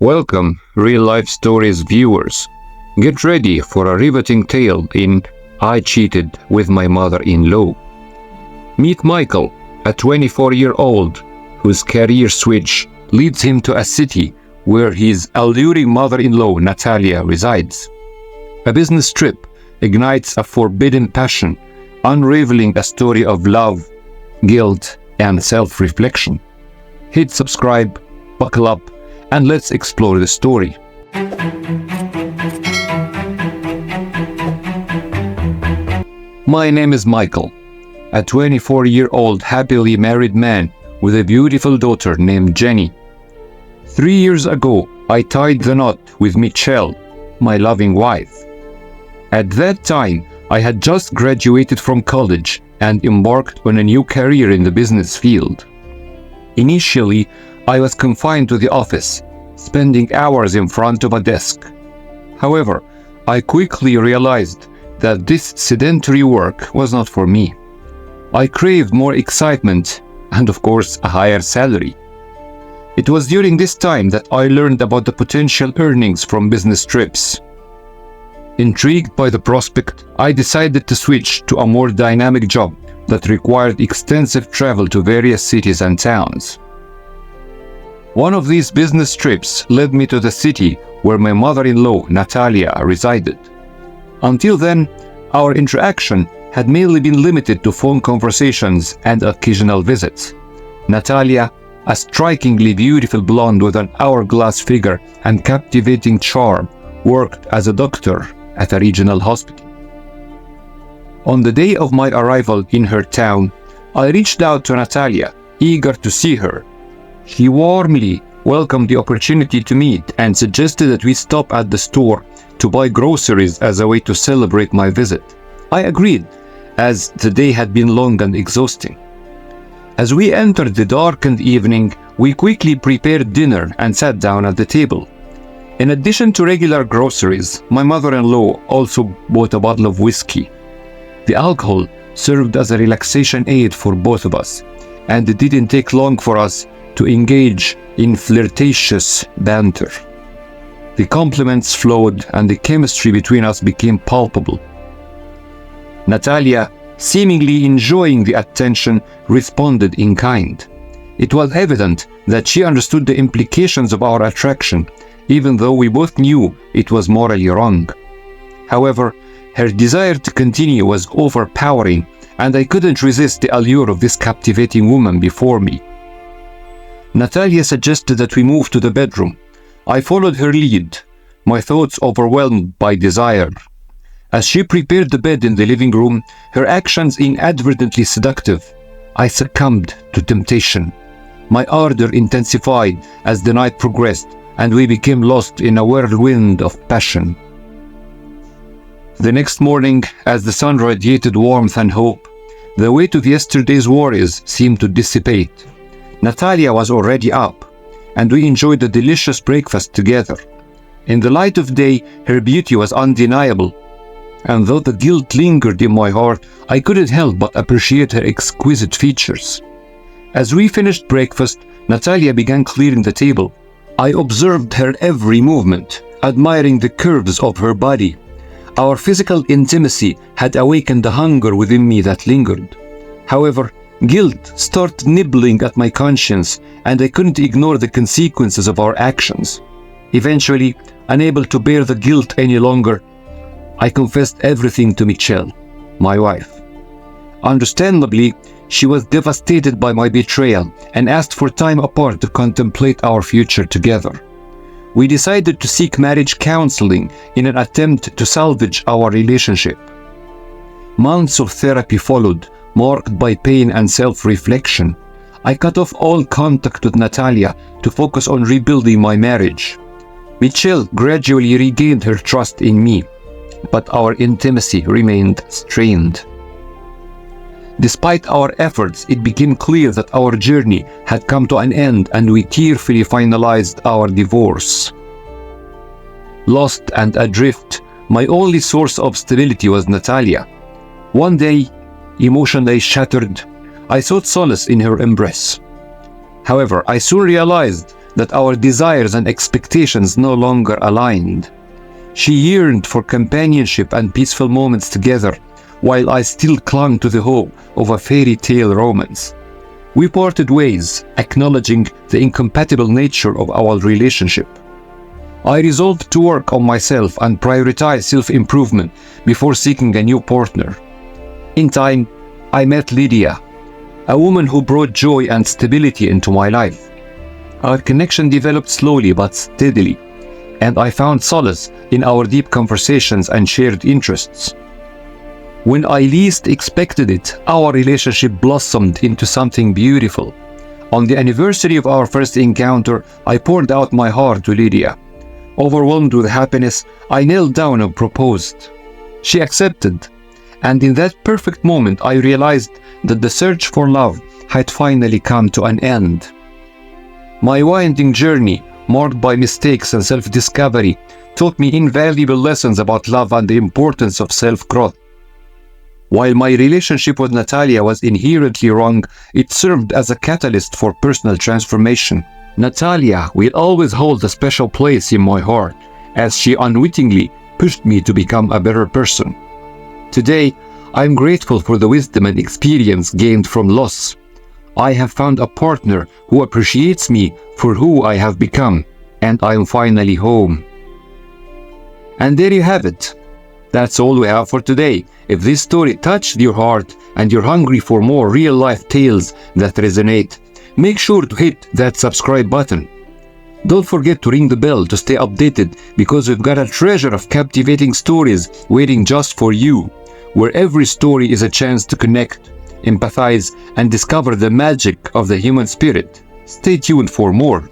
Welcome, Real Life Stories viewers. Get ready for a riveting tale in I Cheated with My Mother-in-Law. Meet Michael, a 24-year-old whose career switch leads him to a city where his alluring mother-in-law, Natalia, resides. A business trip ignites a forbidden passion, unraveling a story of love, guilt, and self-reflection. Hit subscribe, buckle up, and let's explore the story. My name is Michael, a 24-year-old happily married man with a beautiful daughter named Jenny. 3 years ago, I tied the knot with Michelle, my loving wife. At that time, I had just graduated from college and embarked on a new career in the business field. Initially, I was confined to the office, spending hours in front of a desk. However, I quickly realized that this sedentary work was not for me. I craved more excitement and, of course, a higher salary. It was during this time that I learned about the potential earnings from business trips. Intrigued by the prospect, I decided to switch to a more dynamic job that required extensive travel to various cities and towns. One of these business trips led me to the city where my mother-in-law, Natalia, resided. Until then, our interaction had mainly been limited to phone conversations and occasional visits. Natalia, a strikingly beautiful blonde with an hourglass figure and captivating charm, worked as a doctor at a regional hospital. On the day of my arrival in her town, I reached out to Natalia, eager to see her. She warmly welcomed the opportunity to meet and suggested that we stop at the store to buy groceries as a way to celebrate my visit. I agreed, as the day had been long and exhausting. As we entered the darkened evening, we quickly prepared dinner and sat down at the table. In addition to regular groceries, my mother-in-law also bought a bottle of whiskey. The alcohol served as a relaxation aid for both of us, and it didn't take long for us to engage in flirtatious banter. The compliments flowed and the chemistry between us became palpable. Natalia, seemingly enjoying the attention, responded in kind. It was evident that she understood the implications of our attraction, even though we both knew it was morally wrong. However, her desire to continue was overpowering, and I couldn't resist the allure of this captivating woman before me. Natalia suggested that we move to the bedroom. I followed her lead, my thoughts overwhelmed by desire. As she prepared the bed in the living room, her actions inadvertently seductive, I succumbed to temptation. My ardor intensified as the night progressed, and we became lost in a whirlwind of passion. The next morning, as the sun radiated warmth and hope, the weight of yesterday's worries seemed to dissipate. Natalia was already up, and we enjoyed a delicious breakfast together. In the light of day, her beauty was undeniable, and though the guilt lingered in my heart, I couldn't help but appreciate her exquisite features. As we finished breakfast, Natalia began clearing the table. I observed her every movement, admiring the curves of her body. Our physical intimacy had awakened the hunger within me that lingered. However, guilt started nibbling at my conscience, and I couldn't ignore the consequences of our actions. Eventually, unable to bear the guilt any longer, I confessed everything to Michelle, my wife. Understandably, she was devastated by my betrayal and asked for time apart to contemplate our future together. We decided to seek marriage counseling in an attempt to salvage our relationship. Months of therapy followed, marked by pain and self-reflection. I cut off all contact with Natalia to focus on rebuilding my marriage. Michelle gradually regained her trust in me, but our intimacy remained strained. Despite our efforts, it became clear that our journey had come to an end, and we tearfully finalized our divorce. Lost and adrift, my only source of stability was Natalia. One day, emotionally shattered, I sought solace in her embrace. However, I soon realized that our desires and expectations no longer aligned. She yearned for companionship and peaceful moments together, while I still clung to the hope of a fairy tale romance. We parted ways, acknowledging the incompatible nature of our relationship. I resolved to work on myself and prioritize self-improvement before seeking a new partner. In time, I met Lydia, a woman who brought joy and stability into my life. Our connection developed slowly but steadily, and I found solace in our deep conversations and shared interests. When I least expected it, our relationship blossomed into something beautiful. On the anniversary of our first encounter, I poured out my heart to Lydia. Overwhelmed with happiness, I knelt down and proposed. She accepted, and in that perfect moment I realized that the search for love had finally come to an end. My winding journey, marked by mistakes and self-discovery, taught me invaluable lessons about love and the importance of self-growth. While my relationship with Natalia was inherently wrong, it served as a catalyst for personal transformation. Natalia will always hold a special place in my heart, as she unwittingly pushed me to become a better person. Today, I am grateful for the wisdom and experience gained from loss. I have found a partner who appreciates me for who I have become, and I am finally home. And there you have it. That's all we have for today. If this story touched your heart and you're hungry for more real-life tales that resonate, make sure to hit that subscribe button. Don't forget to ring the bell to stay updated, because we've got a treasure of captivating stories waiting just for you, where every story is a chance to connect, empathize, and discover the magic of the human spirit. Stay tuned for more.